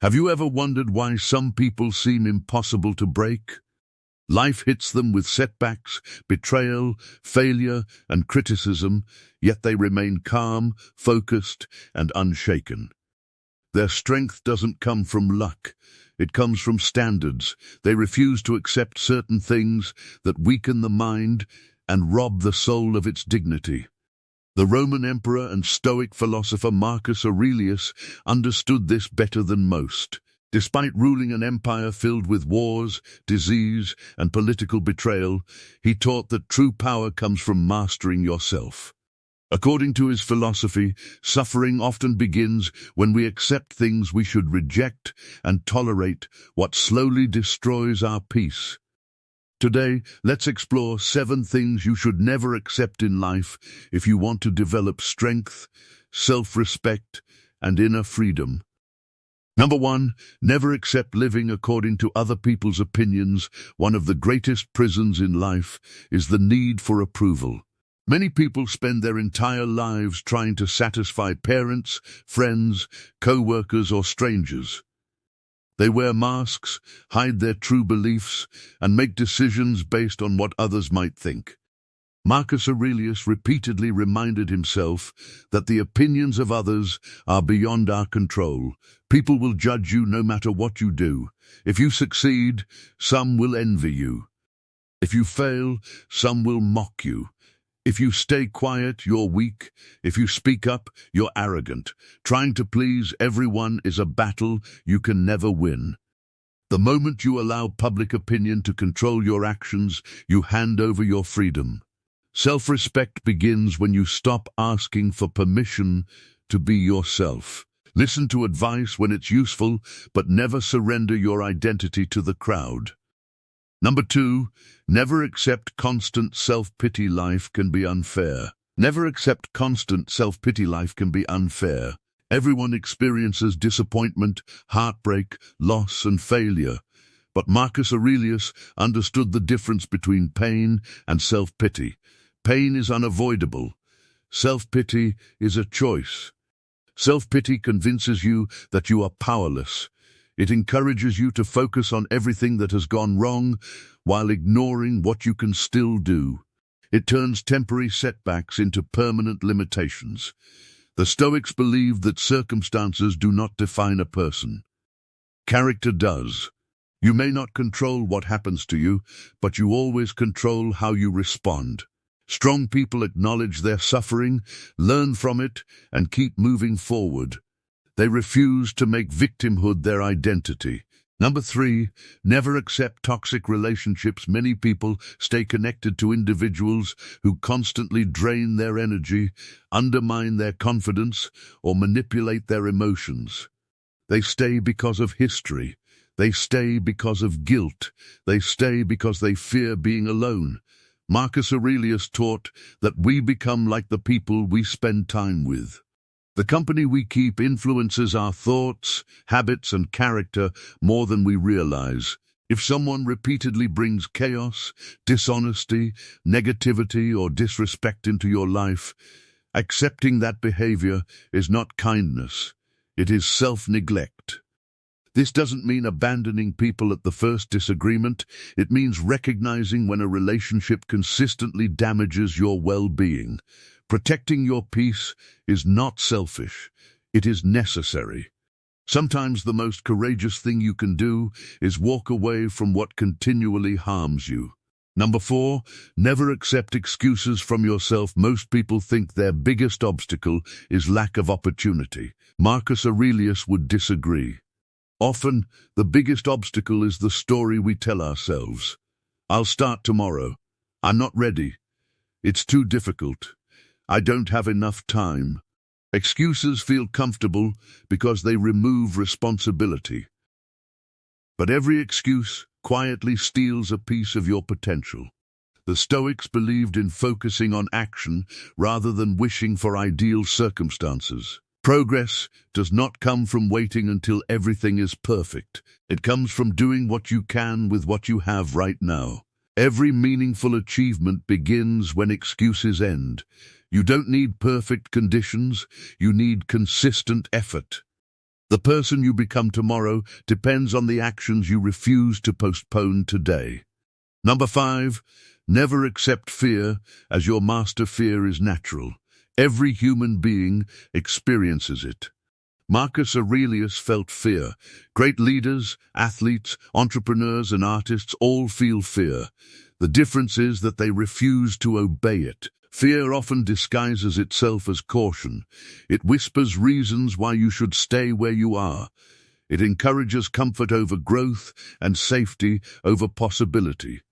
Have you ever wondered why some people seem impossible to break? Life hits them with setbacks, betrayal, failure, and criticism, yet they remain calm, focused, and unshaken. Their strength doesn't come from luck. It comes from standards. They refuse to accept certain things that weaken the mind and rob the soul of its dignity. The Roman emperor and Stoic philosopher Marcus Aurelius understood this better than most. Despite ruling an empire filled with wars, disease, and political betrayal, he taught that true power comes from mastering yourself. According to his philosophy, suffering often begins when we accept things we should reject and tolerate what slowly destroys our peace. Today, let's explore 7 things you should never accept in life if you want to develop strength, self-respect, and inner freedom. Number 1, never accept living according to other people's opinions. One of the greatest prisons in life is the need for approval. Many people spend their entire lives trying to satisfy parents, friends, co-workers, or strangers. They wear masks, hide their true beliefs, and make decisions based on what others might think. Marcus Aurelius repeatedly reminded himself that the opinions of others are beyond our control. People will judge you no matter what you do. If you succeed, some will envy you. If you fail, some will mock you. If you stay quiet, you're weak. If you speak up, you're arrogant. Trying to please everyone is a battle you can never win. The moment you allow public opinion to control your actions, you hand over your freedom. Self-respect begins when you stop asking for permission to be yourself. Listen to advice when it's useful, but never surrender your identity to the crowd. Number 2, never accept constant self-pity. Life can be unfair. Never accept constant self-pity. Life can be unfair. Everyone experiences disappointment, heartbreak, loss, and failure. But Marcus Aurelius understood the difference between pain and self-pity. Pain is unavoidable. Self-pity is a choice. Self-pity convinces you that you are powerless. It encourages you to focus on everything that has gone wrong while ignoring what you can still do. It turns temporary setbacks into permanent limitations. The Stoics believed that circumstances do not define a person. Character does. You may not control what happens to you, but you always control how you respond. Strong people acknowledge their suffering, learn from it, and keep moving forward. They refuse to make victimhood their identity. Number 3, never accept toxic relationships. Many people stay connected to individuals who constantly drain their energy, undermine their confidence, or manipulate their emotions. They stay because of history. They stay because of guilt. They stay because they fear being alone. Marcus Aurelius taught that we become like the people we spend time with. The company we keep influences our thoughts, habits, and character more than we realize. If someone repeatedly brings chaos, dishonesty, negativity, or disrespect into your life, accepting that behavior is not kindness. It is self-neglect. This doesn't mean abandoning people at the first disagreement. It means recognizing when a relationship consistently damages your well-being. Protecting your peace is not selfish. It is necessary. Sometimes the most courageous thing you can do is walk away from what continually harms you. Number 4, never accept excuses from yourself. Most people think their biggest obstacle is lack of opportunity. Marcus Aurelius would disagree. Often, the biggest obstacle is the story we tell ourselves. I'll start tomorrow. I'm not ready. It's too difficult. I don't have enough time. Excuses feel comfortable because they remove responsibility. But every excuse quietly steals a piece of your potential. The Stoics believed in focusing on action rather than wishing for ideal circumstances. Progress does not come from waiting until everything is perfect. It comes from doing what you can with what you have right now. Every meaningful achievement begins when excuses end. You don't need perfect conditions, you need consistent effort. The person you become tomorrow depends on the actions you refuse to postpone today. Number 5, never accept fear as your master. Fear is natural. Every human being experiences it. Marcus Aurelius felt fear. Great leaders, athletes, entrepreneurs, and artists all feel fear. The difference is that they refuse to obey it. Fear often disguises itself as caution. It whispers reasons why you should stay where you are. It encourages comfort over growth and safety over possibility.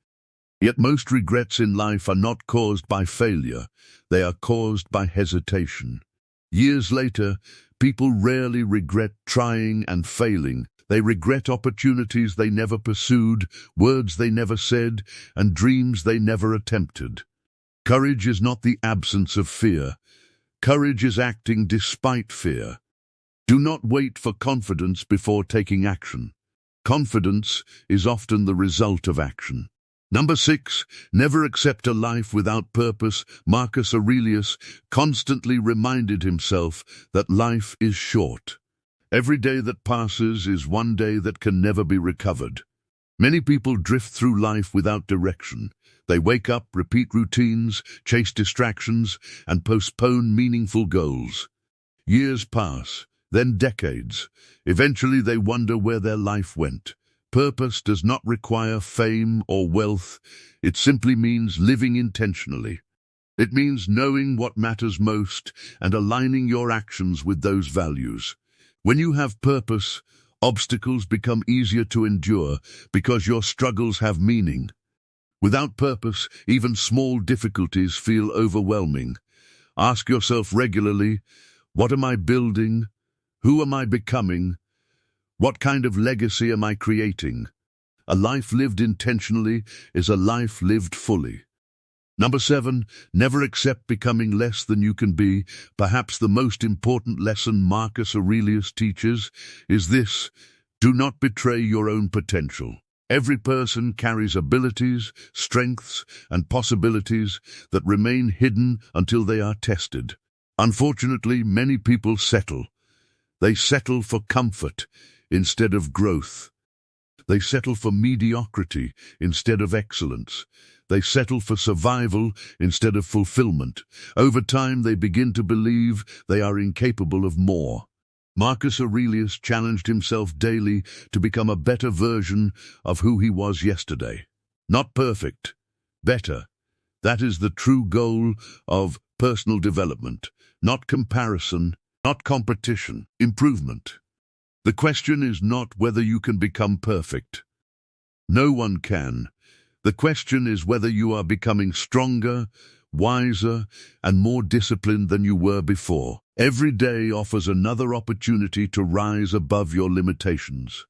Yet most regrets in life are not caused by failure. They are caused by hesitation. Years later, people rarely regret trying and failing. They regret opportunities they never pursued, words they never said, and dreams they never attempted. Courage is not the absence of fear. Courage is acting despite fear. Do not wait for confidence before taking action. Confidence is often the result of action. Number 6, never accept a life without purpose. Marcus Aurelius constantly reminded himself that life is short. Every day that passes is one day that can never be recovered. Many people drift through life without direction. They wake up, repeat routines, chase distractions, and postpone meaningful goals. Years pass, then decades. Eventually they wonder where their life went. Purpose does not require fame or wealth. It simply means living intentionally. It means knowing what matters most and aligning your actions with those values. When you have purpose, obstacles become easier to endure because your struggles have meaning. Without purpose, even small difficulties feel overwhelming. Ask yourself regularly, what am I building? Who am I becoming? What kind of legacy am I creating? A life lived intentionally is a life lived fully. Number 7, never accept becoming less than you can be. Perhaps the most important lesson Marcus Aurelius teaches is this: do not betray your own potential. Every person carries abilities, strengths, and possibilities that remain hidden until they are tested. Unfortunately, many people settle. They settle for comfort instead of growth. They settle for mediocrity instead of excellence. They settle for survival instead of fulfillment. Over time, they begin to believe they are incapable of more. Marcus Aurelius challenged himself daily to become a better version of who he was yesterday. Not perfect, better. That is the true goal of personal development. Not comparison, not competition, improvement. The question is not whether you can become perfect. No one can. The question is whether you are becoming stronger, wiser, and more disciplined than you were before. Every day offers another opportunity to rise above your limitations.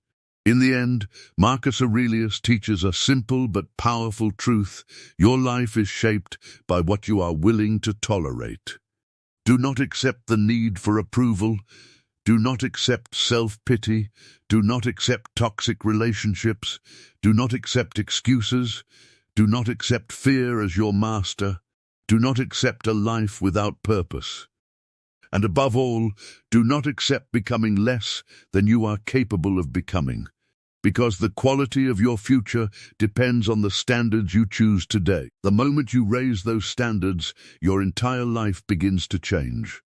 In the end, Marcus Aurelius teaches a simple but powerful truth: your life is shaped by what you are willing to tolerate. Do not accept the need for approval. Do not accept self-pity. Do not accept toxic relationships. Do not accept excuses. Do not accept fear as your master. Do not accept a life without purpose. And above all, do not accept becoming less than you are capable of becoming, because the quality of your future depends on the standards you choose today. The moment you raise those standards, your entire life begins to change.